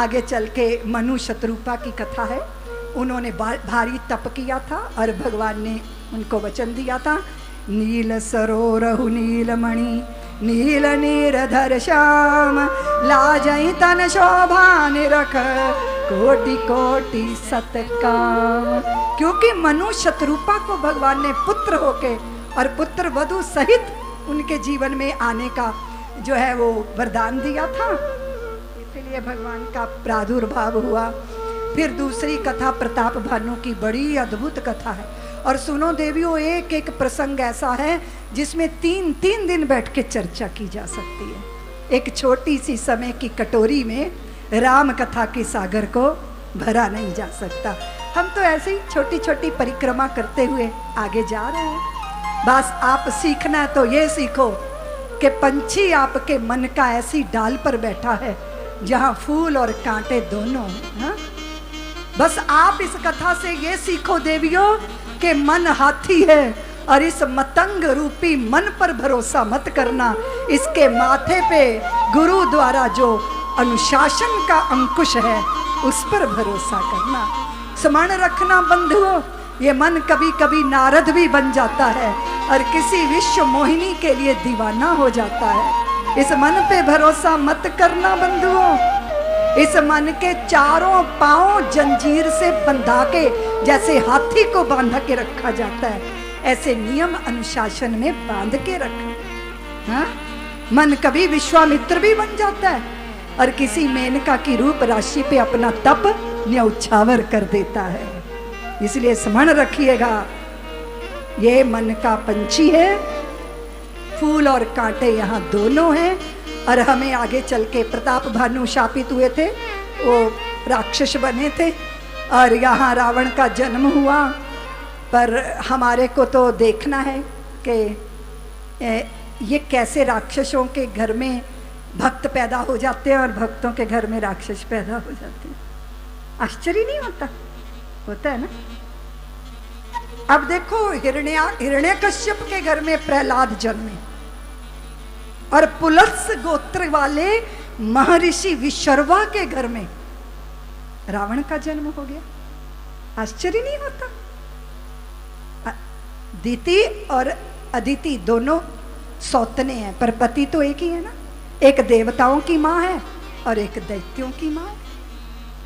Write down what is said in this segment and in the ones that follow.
आगे चल के मनु शतरूपा की कथा है। उन्होंने भारी तप किया था और भगवान ने उनको वचन दिया था, नील सरोरहु नीलमणि नील नीरधर श्याम लाजई तन शोभा निरख कोटि कोटि सतकाम। क्योंकि मनु शतरूपा को भगवान ने पुत्र होके और पुत्र वधु सहित उनके जीवन में आने का जो है वो वरदान दिया था, इसलिए भगवान का प्रादुर्भाव हुआ। फिर दूसरी कथा प्रताप भानु की बड़ी अद्भुत कथा है। और सुनो देवियों, एक एक प्रसंग ऐसा है जिसमें तीन तीन दिन बैठ के चर्चा की जा सकती है। एक छोटी सी समय की कटोरी में राम कथा के सागर को भरा नहीं जा सकता। हम तो ऐसे ही छोटी छोटी परिक्रमा करते हुए आगे जा रहे हैं। बस आप सीखना तो ये सीखो कि पंछी आपके मन का ऐसी डाल पर बैठा है जहां फूल और कांटे दोनों हैं। हाँ? बस आप इस कथा से ये सीखो देवियों कि मन हाथी है और इस मतंग रूपी मन पर भरोसा मत करना। इसके माथे पे गुरु द्वारा जो अनुशासन का अंकुश है उस पर भरोसा करना। स्मरण रखना बंधुओं, ये मन कभी कभी नारद भी बन जाता है और किसी विश्व मोहिनी के लिए दीवाना हो जाता है। इस मन पे भरोसा मत करना बंधुओं। इस मन के चारों पांव जंजीर से बंधा के जैसे हाथी को बांध के रखा जाता है, ऐसे नियम अनुशासन में बांध के रखा। हाँ? मन कभी विश्वामित्र भी बन जाता है और किसी मेनका की रूप राशि पे अपना तप न्यौछावर कर देता है। इसलिए स्मरण रखिएगा, ये मन का पंछी है, फूल और कांटे यहाँ दोनों हैं। और हमें आगे चल के प्रताप भानु शापित हुए थे, वो राक्षस बने थे और यहाँ रावण का जन्म हुआ। पर हमारे को तो देखना है कि ये कैसे राक्षसों के घर में भक्त पैदा हो जाते हैं और भक्तों के घर में राक्षस पैदा हो जाते हैं। आश्चर्य नहीं होता? होता है ना। अब देखो, हिरण्यकश्यप के घर में प्रहलाद जन्मे और पुलत्स गोत्र वाले महर्षि विशर्वा के घर में रावण का जन्म हो गया। आश्चर्य नहीं होता? दिति और अदिति दोनों सौतने हैं, पर पति तो एक ही है ना। एक देवताओं की माँ है और एक दैत्यों की माँ है।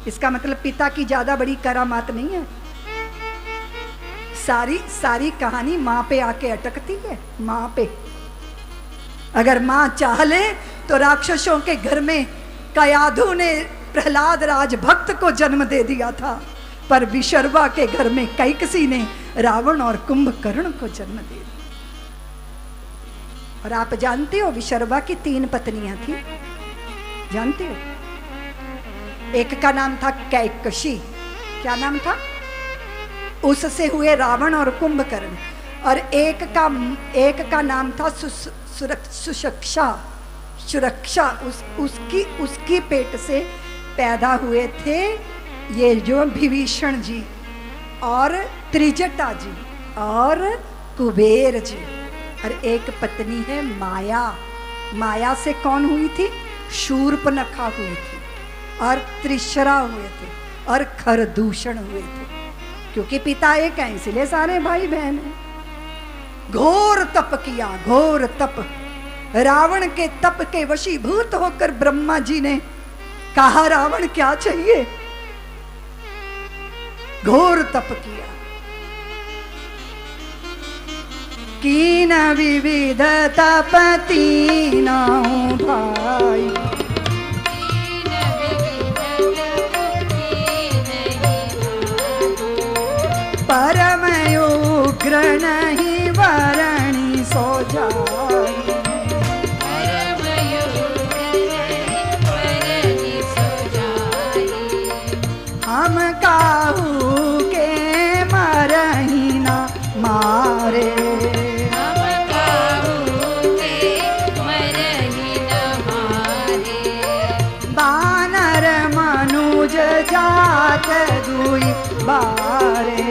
इसका मतलब पिता की ज्यादा बड़ी करामात नहीं है। सारी कहानी माँ पे आके अटकती है। माँ पे अगर माँ चाह ले तो राक्षसों के घर में कयाधु ने प्रहलाद राजभक्त को जन्म दे दिया था, पर विशर्वा के घर में कैकसी ने रावण और कुंभकर्ण को जन्म दे दिया। और आप जानते हो विशर्वा की 3 पत्नियां थी, जानते हो? एक का नाम था कैकसी। क्या नाम था? उससे हुए रावण और कुंभकर्ण। और एक का नाम था सुरक्षा। उसकी पेट से पैदा हुए थे ये जो विभीषण जी और त्रिजटा जी और कुबेर जी। और एक पत्नी है माया। माया से कौन हुई थी? शूर्पणखा हुई थी और त्रिशरा हुए थे और खरदूषण हुए थे। क्योंकि पिता एक है इसलिए सारे भाई बहन हैं। घोर तप किया, घोर तप। रावण के तप के वशीभूत होकर ब्रह्मा जी ने कहा, रावण क्या चाहिए? घोर तप किया। कीन विविध तप तीनों भाई, परम उग्र नहीं वरणी सो जाई। हम काहू के मरही ना मारे, बानर मनुज जात दुई बारे।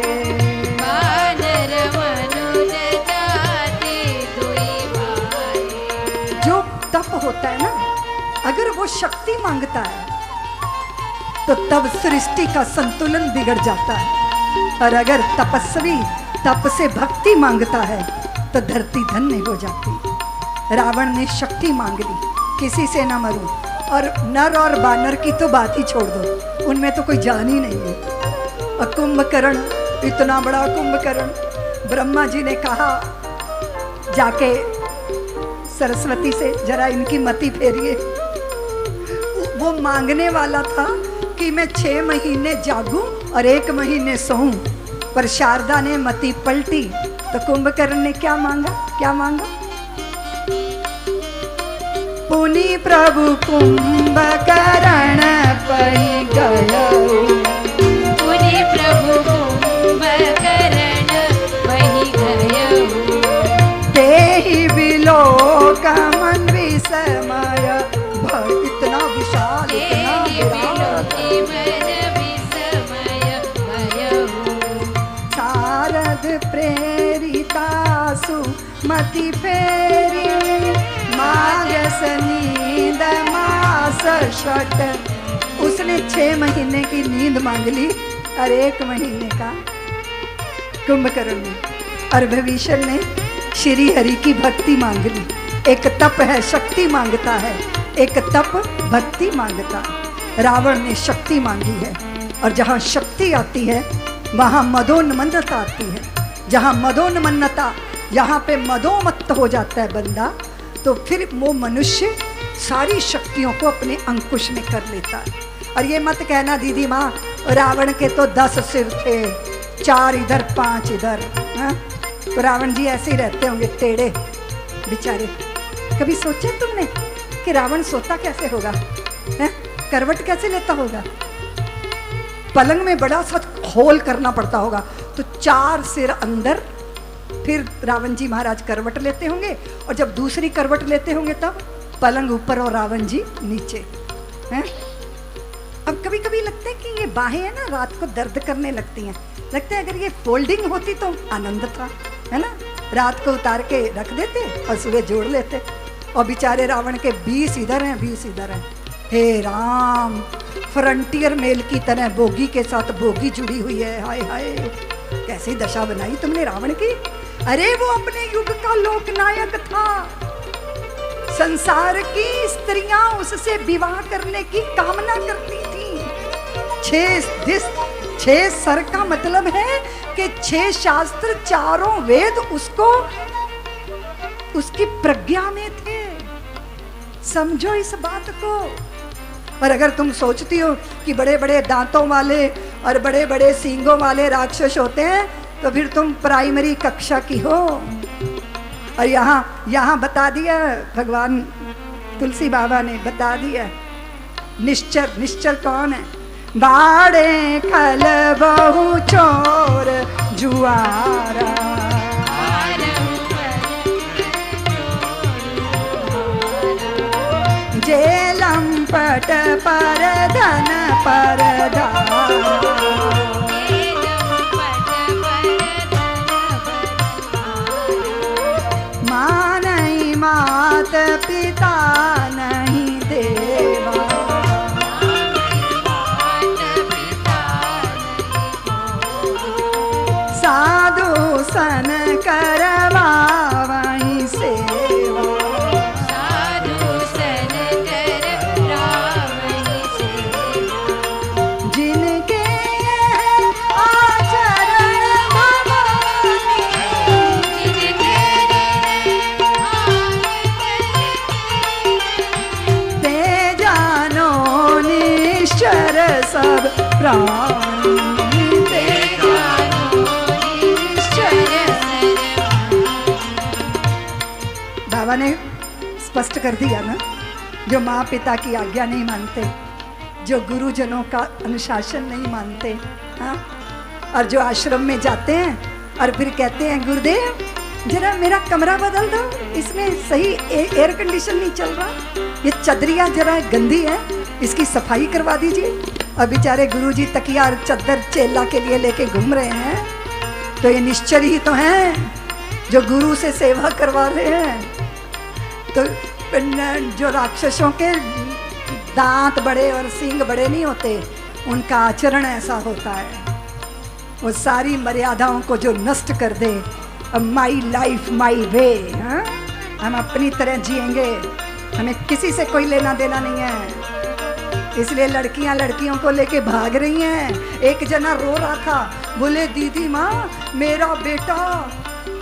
जो तप होता है ना, अगर वो शक्ति मांगता है तो तब सृष्टि का संतुलन बिगड़ जाता है। और अगर तपस्वी तप से भक्ति मांगता है तो धरती धन्य हो जाती। रावण ने शक्ति मांग ली, किसी से ना मरूं, और नर और बानर की तो बात ही छोड़ दो, उनमें तो कोई जान ही नहीं है। और कुंभकर्ण, इतना बड़ा कुंभकर्ण, ब्रह्मा जी ने कहा जाके सरस्वती से जरा इनकी मति फेरिए। वो मांगने वाला था कि मैं 6 महीने जागूं और 1 महीने सोऊं, पर शारदा ने मति पलटी तो कुंभकर्ण ने क्या मांगा, क्या मांगा? पुनि प्रभु कुंभकर्ण पहि गयौ, पुनि प्रभु कुंभकर्ण पहि गयौ, तेहि विलोकमन विस्मय। इतना विशाल, शारद प्रेरितासु मति फेरी, मागस नींद मास षट। उसने 6 महीने की नींद मांग ली और 1 महीने का कुंभकर्ण ने, और विभीषण ने श्री हरि की भक्ति मांग ली। एक तप है, शक्ति मांगता है, एक तप भक्ति मांगता है। रावण ने शक्ति मांगी है, और जहाँ शक्ति आती है वहाँ मदोन्मन्नता आती है। जहाँ मदोन्मन्नता, यहाँ पे मदोमत्त हो जाता है बंदा, तो फिर वो मनुष्य सारी शक्तियों को अपने अंकुश में कर लेता है। और ये मत कहना दीदी माँ, रावण के तो 10 सिर थे, 4 इधर 5 इधर, तो रावण जी ऐसे ही रहते होंगे टेढ़े बेचारे। कभी सोचा तुमने कि रावण सोता कैसे होगा, है? करवट कैसे लेता होगा? पलंग में बड़ा सा होल करना पड़ता होगा, तो 4 सिर अंदर, फिर रावण जी महाराज करवट लेते होंगे, और जब दूसरी करवट लेते होंगे तब पलंग ऊपर और रावण जी नीचे, हैं? अब कभी कभी लगता है कि ये बाहें है ना, रात को दर्द करने लगती हैं। लगता है अगर ये फोल्डिंग होती तो आनंद था, है ना? रात को उतार के रख देते और सुबह जोड़ लेते। और बेचारे रावण के 20 इधर हैं, 20 इधर हैं। हे राम, फ्रंटियर मेल की तरह बोगी के साथ बोगी जुड़ी हुई है। हाय हाय, कैसी दशा बनाई तुमने रावण की। अरे वो अपने युग का लोकनायक था, संसार की स्त्रियां उससे विवाह करने की कामना करती थी। 6 सर का मतलब है कि 6 शास्त्र, 4 वेद उसको, उसकी प्रज्ञा में थे। समझो इस बात को। और अगर तुम सोचती हो कि बड़े बड़े दांतों वाले और बड़े बड़े सींगों वाले राक्षस होते हैं, तो फिर तुम प्राइमरी कक्षा की हो। और यहाँ बता दिया भगवान तुलसी बाबा ने, बता दिया निश्चर। निश्चर कौन है? बाड़े खल बहु चोर जुआरा, जेलम पट पर धन पर मानई मात पिता नहीं देवा, साधु सन करवा वहीं सेवा, साधु सन करवा वहीं सेवा, जिनके आचरण भवानी, जिनके ते जानो निश्चर सब प्राणी, बाबा ने स्पष्ट कर दिया ना, जो माँ पिता की आज्ञा नहीं मानते, जो गुरुजनों का अनुशासन नहीं मानते, हाँ, और जो आश्रम में जाते हैं और फिर कहते हैं गुरुदेव जरा मेरा कमरा बदल दो, इसमें सही एयर कंडीशन नहीं चल रहा, ये चदरिया जरा गंदी है, इसकी सफाई करवा दीजिए। और बेचारे गुरुजी तकिया और चद्दर चेला के लिए लेके घूम रहे हैं, तो ये निश्चर ही तो हैं जो गुरु से सेवा करवा रहे हैं। तो जो राक्षसों के दांत बड़े और सींग बड़े नहीं होते, उनका आचरण ऐसा होता है, वो सारी मर्यादाओं को जो नष्ट कर दे। माई लाइफ माई वे, हम अपनी तरह जिएंगे, हमें किसी से कोई लेना देना नहीं है। इसलिए लड़कियां लड़कियों को लेके भाग रही हैं। एक जना रो रहा था, बोले दीदी माँ मेरा बेटा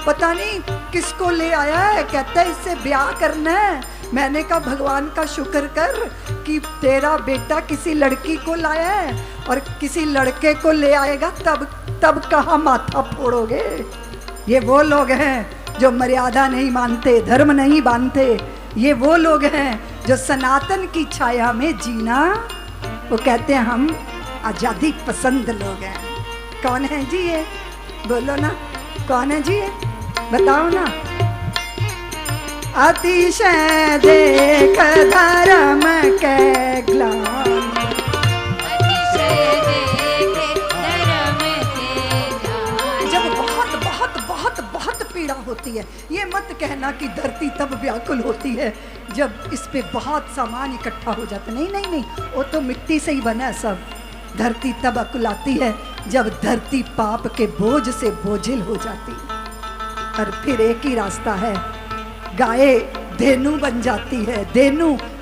पता नहीं किसको ले आया है, कहता है इससे ब्याह करना है। मैंने कहा भगवान का शुक्र कर कि तेरा बेटा किसी लड़की को लाया है, और किसी लड़के को ले आएगा तब कहाँ माथा फोड़ोगे। ये वो लोग हैं जो मर्यादा नहीं मानते, धर्म नहीं मानते। ये वो लोग हैं जो सनातन की छाया में जीना, वो कहते हैं हम आजादी पसंद लोग हैं। कौन है जी ये? बोलो ना, कौन है जी ये? बताओ ना। अतिशय देख धर्म के ग्लानि, जब बहुत पीड़ा होती है, ये मत कहना कि धरती तब व्याकुल होती है जब इस पे बहुत सामान इकट्ठा हो जाता। नहीं, वो तो मिट्टी से ही बना है सब। धरती तब अकुलाती है जब धरती पाप के बोझ से बोझिल हो जाती है। और फिर एक ही रास्ता है, गाय धेनु बन जाती है,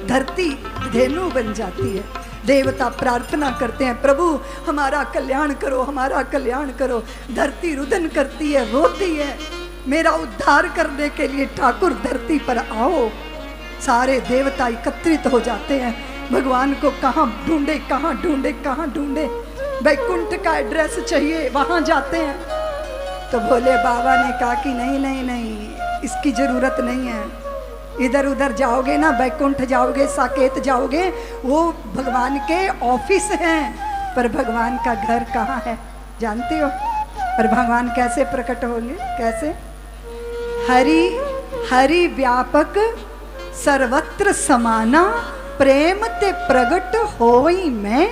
धरती धेनु बन जाती है। देवता प्रार्थना करते हैं प्रभु हमारा कल्याण करो, हमारा कल्याण करो। धरती रुदन करती है, रोती है, मेरा उद्धार करने के लिए ठाकुर धरती पर आओ। सारे देवता एकत्रित हो जाते हैं, भगवान को कहाँ ढूंढे। वैकुंठ का एड्रेस चाहिए, वहां जाते हैं। तो भोले बाबा ने कहा कि नहीं, इसकी जरूरत नहीं है। इधर उधर जाओगे ना, वैकुंठ जाओगे, साकेत जाओगे, वो भगवान के ऑफिस हैं, पर भगवान का घर कहाँ है जानते हो? पर भगवान कैसे प्रकट होंगे? कैसे? हरि व्यापक सर्वत्र समाना, प्रेम ते प्रगट होई मैं।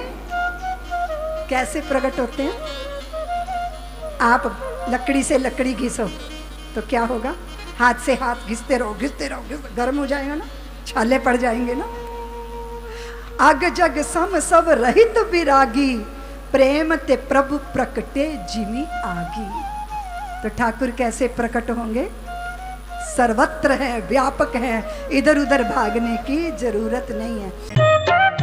कैसे प्रकट होते हैं? आप लकड़ी से लकड़ी घिसो तो क्या होगा? हाथ से हाथ घिसते रहो, गर्म हो जाएगा ना, छाले पड़ जाएंगे ना। अग जग सम सब रहित विरागी, प्रेम ते प्रभु प्रकटे जिमी आगी। तो ठाकुर कैसे प्रकट होंगे? सर्वत्र है, व्यापक है, इधर उधर भागने की जरूरत नहीं है।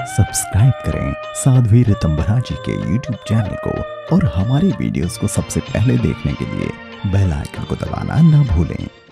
सब्सक्राइब करें साध्वी ऋतंभरा जी के YouTube चैनल को, और हमारे वीडियोस को सबसे पहले देखने के लिए बेल आइकन को दबाना न भूलें।